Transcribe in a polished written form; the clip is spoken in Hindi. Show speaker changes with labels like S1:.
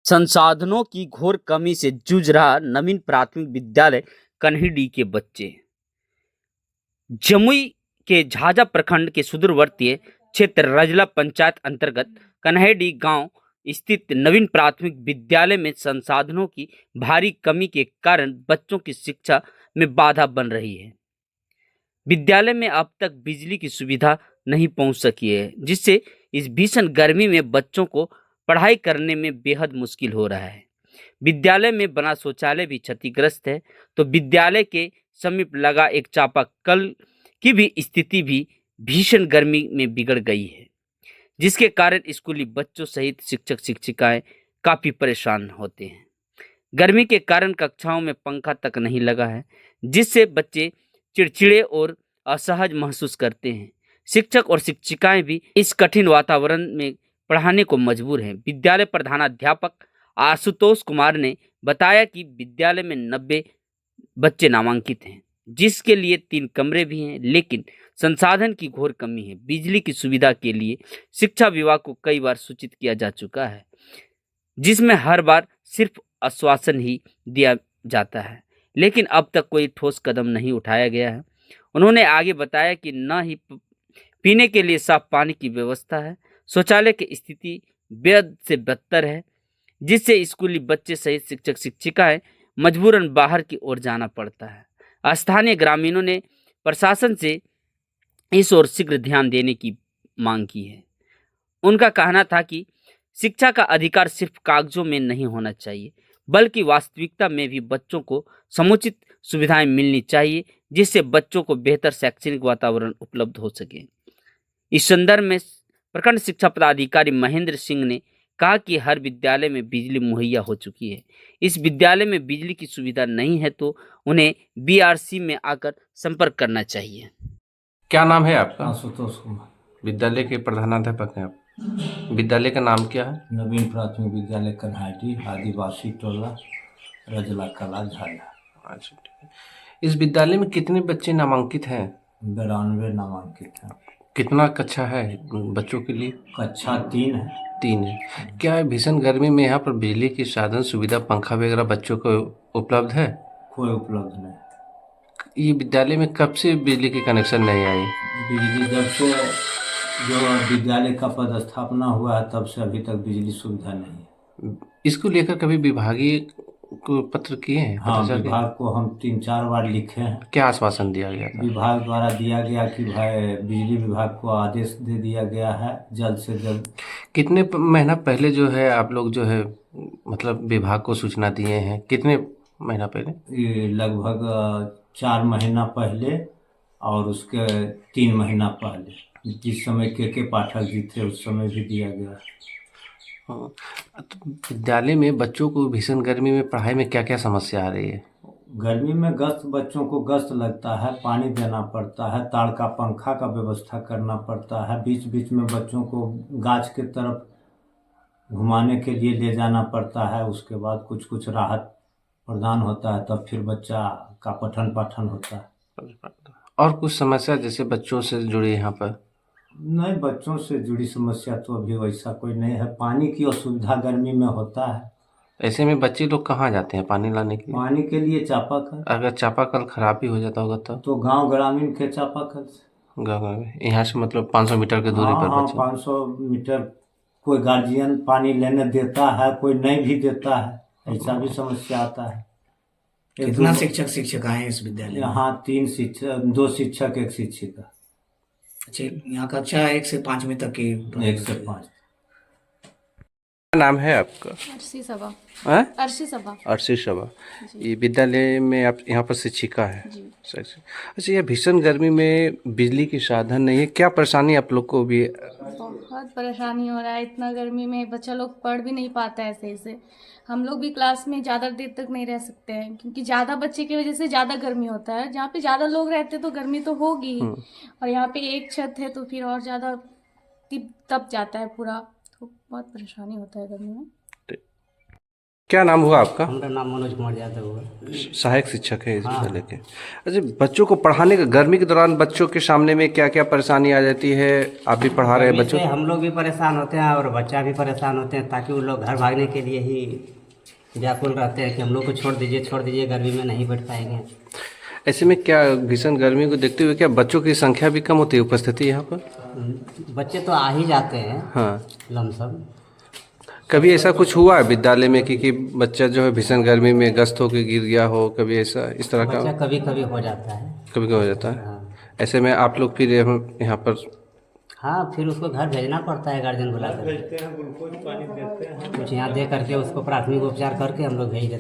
S1: संसाधनों की घोर कमी से जूझ रहा नवीन प्राथमिक विद्यालय कन्हीडी के बच्चे। जमुई के झाझा प्रखंड के सुदूरवर्ती क्षेत्र रजला पंचायत अंतर्गत कन्हीडी गांव स्थित नवीन प्राथमिक विद्यालय में संसाधनों की भारी कमी के कारण बच्चों की शिक्षा में बाधा बन रही है। विद्यालय में अब तक बिजली की सुविधा नहीं पहुंच सकी है, जिससे इस भीषण गर्मी में बच्चों को पढ़ाई करने में बेहद मुश्किल हो रहा है। विद्यालय में बना शौचालय भी क्षतिग्रस्त है, तो विद्यालय के समीप लगा एक चापाकल की भी स्थिति भी भीषण गर्मी में बिगड़ गई है, जिसके कारण स्कूली बच्चों सहित शिक्षक शिक्षिकाएं काफी परेशान होते हैं। गर्मी के कारण कक्षाओं में पंखा तक नहीं लगा है, जिससे बच्चे चिड़चिड़े और असहज महसूस करते हैं। शिक्षक और शिक्षिकाएं भी इस कठिन वातावरण में पढ़ाने को मजबूर हैं। विद्यालय प्रधानाध्यापक आशुतोष कुमार ने बताया कि विद्यालय में 90 बच्चे नामांकित हैं, जिसके लिए 3 कमरे भी हैं, लेकिन संसाधन की घोर कमी है। बिजली की सुविधा के लिए शिक्षा विभाग को कई बार सूचित किया जा चुका है, जिसमें हर बार सिर्फ आश्वासन ही दिया जाता है, लेकिन अब तक कोई ठोस कदम नहीं उठाया गया है। उन्होंने आगे बताया कि न ही पीने के लिए साफ पानी की व्यवस्था है, शौचालय की स्थिति बेहद से बदतर है, जिससे स्कूली बच्चे सहित शिक्षक शिक्षिकाएं मजबूरन बाहर की ओर जाना पड़ता है। स्थानीय ग्रामीणों ने प्रशासन से इस ओर शीघ्र ध्यान देने की मांग की है। उनका कहना था कि शिक्षा का अधिकार सिर्फ कागजों में नहीं होना चाहिए, बल्कि वास्तविकता में भी बच्चों को समुचित सुविधाएं मिलनी चाहिए, जिससे बच्चों को बेहतर शैक्षणिक वातावरण उपलब्ध हो सके। इस संदर्भ में प्रखंड शिक्षा पदाधिकारी महेंद्र सिंह ने कहा कि हर विद्यालय में बिजली मुहैया हो चुकी है। इस विद्यालय में बिजली की सुविधा नहीं है तो उन्हें बीआरसी में आकर संपर्क करना चाहिए।
S2: क्या नाम है आपका?
S3: आशुतोष कुमार,
S2: विद्यालय के प्रधानाध्यापक हैं आप। विद्यालय का नाम क्या है?
S3: नवीन प्राथमिक विद्यालय कन्हाटी, आदिवासी टोला, रजला कला, झाझा।
S2: अच्छा, ठीक है। इस विद्यालय में कितने बच्चे नामांकित हैं?
S3: 92 नामांकित हैं।
S2: कितना कक्षा है बच्चों के लिए?
S3: कक्षा 3 है।
S2: 3 है। क्या भीषण गर्मी में यहाँ पर बिजली की साधन सुविधा पंखा वगैरह बच्चों को उपलब्ध है?
S3: कोई उपलब्ध नहीं।
S2: ये विद्यालय में कब से बिजली की कनेक्शन नहीं आई?
S3: बिजली जब से जो विद्यालय का पदस्थापना हुआ है तब से अभी तक बिजली सुविधा नहीं है।
S2: इसको लेकर कभी विभागीय को पत्र किए हैं?
S3: हाँ,
S2: पत्राचार किए?
S3: विभाग को हम 3-4 बार लिखे हैं।
S2: क्या आश्वासन दिया गया था?
S3: विभाग द्वारा दिया गया कि भाई बिजली विभाग को आदेश दे दिया गया है जल्द से जल्द।
S2: कितने महीना पहले जो है आप लोग जो है मतलब विभाग को सूचना दिए हैं? कितने महीना पहले?
S3: ये लगभग 4 महीना पहले और उसके 3 महीना पहले, जिस समय के पाठक जी थे उस समय भी दिया गया।
S2: हाँ, तो विद्यालय में बच्चों को भीषण गर्मी में पढ़ाई में क्या क्या समस्या आ रही है?
S3: गर्मी में बच्चों को गस्त लगता है, पानी देना पड़ता है, ताड़ का पंखा का व्यवस्था करना पड़ता है, बीच बीच में बच्चों को गाछ के तरफ घुमाने के लिए ले जाना पड़ता है। उसके बाद कुछ कुछ राहत प्रदान होता है, तब फिर बच्चा का पठन पाठन होता है।
S2: और कुछ समस्या जैसे बच्चों से जुड़ी यहाँ पर?
S3: नहीं, बच्चों से जुड़ी समस्या तो अभी वैसा कोई नहीं है। पानी की असुविधा गर्मी में होता है।
S2: ऐसे में बच्चे लोग कहाँ जाते हैं पानी लाने के लिए?
S3: पानी के लिए चापाकल।
S2: अगर चापाकल खराब ही हो जाता होगा
S3: तो गांव ग्रामीण के चापाकल से।
S2: गाँव में यहाँ से मतलब 500 मीटर की दूरी पर
S3: हाँ,
S2: बच्चे?
S3: 500 मीटर। कोई गार्जियन पानी लेने देता है, कोई नहीं भी देता है, ऐसा भी समस्या आता है।
S4: कितना शिक्षक शिक्षिकाएं हैं इस विद्यालय में?
S3: यहाँ 3 शिक्षक, 2 शिक्षक, 1 शिक्षिका।
S4: अच्छा, यहाँ कक्षा 1 से 5वीं तक की?
S3: 1 से 5।
S2: क्या नाम है आपका?
S5: अर्शी सबा।
S2: हैं?
S5: अर्शी सबा।
S2: अर्शी सबा। ये विद्यालय में आप यहाँ पर शिक्षिका है?
S5: जी।
S2: अच्छा, ये भीषण गर्मी में बिजली की साधन नहीं है, क्या परेशानी आप लोग को भी?
S5: बहुत परेशानी हो रहा है, इतना गर्मी में बच्चा लोग पढ़ भी नहीं पाता है सही से। हम लोग भी क्लास में ज़्यादा देर तक नहीं रह सकते हैं, क्योंकि ज़्यादा बच्चे की वजह से ज़्यादा गर्मी होता है। जहाँ पे ज़्यादा लोग रहते तो गर्मी तो होगी ही, और यहाँ पे एक छत है तो फिर और ज़्यादा तप जाता है पूरा, तो बहुत परेशानी होता है गर्मी में।
S2: क्या नाम हुआ आपका?
S6: हमारा नाम मनोज कुमार यादव हुआ।
S2: सहायक शिक्षक है इस
S6: हाँ।
S2: विद्यालय के। अच्छा, बच्चों को पढ़ाने का गर्मी के दौरान बच्चों के सामने में क्या क्या परेशानी आ जाती है? आप भी पढ़ा रहे हैं
S6: गर्मी
S2: बच्चों
S6: से हम लोग भी परेशान होते हैं और बच्चा भी परेशान होते हैं, ताकि वो लोग घर भागने के लिए ही व्याकुल रहते हैं कि हम लोग को छोड़ दीजिए, गर्मी में नहीं बैठ पाएंगे।
S2: ऐसे में क्या भीषण गर्मी को देखते हुए क्या बच्चों की संख्या भी कम होती है उपस्थिति यहाँ पर?
S6: बच्चे तो आ ही जाते हैं
S2: हाँ।
S6: लमसम।
S2: कभी ऐसा कुछ हुआ है विद्यालय में कि बच्चा जो है भीषण गर्मी में ग्रस्त होकर गिर गया हो? कभी ऐसा इस तरह
S6: बच्चा
S2: का
S6: कभी कभी हो जाता है।
S2: कभी हो जाता है?
S6: हाँ।
S2: ऐसे में आप लोग फिर यहाँ पर
S6: हाँ, फिर उसको घर भेजना पड़ता है, गार्जियन बुला कर
S3: भेजते हैं, ग्लूकोज पानी देते हैं।
S6: कुछ यहाँ दे करके उसको प्राथमिक उपचार करके हम लोग भेज देते हैं।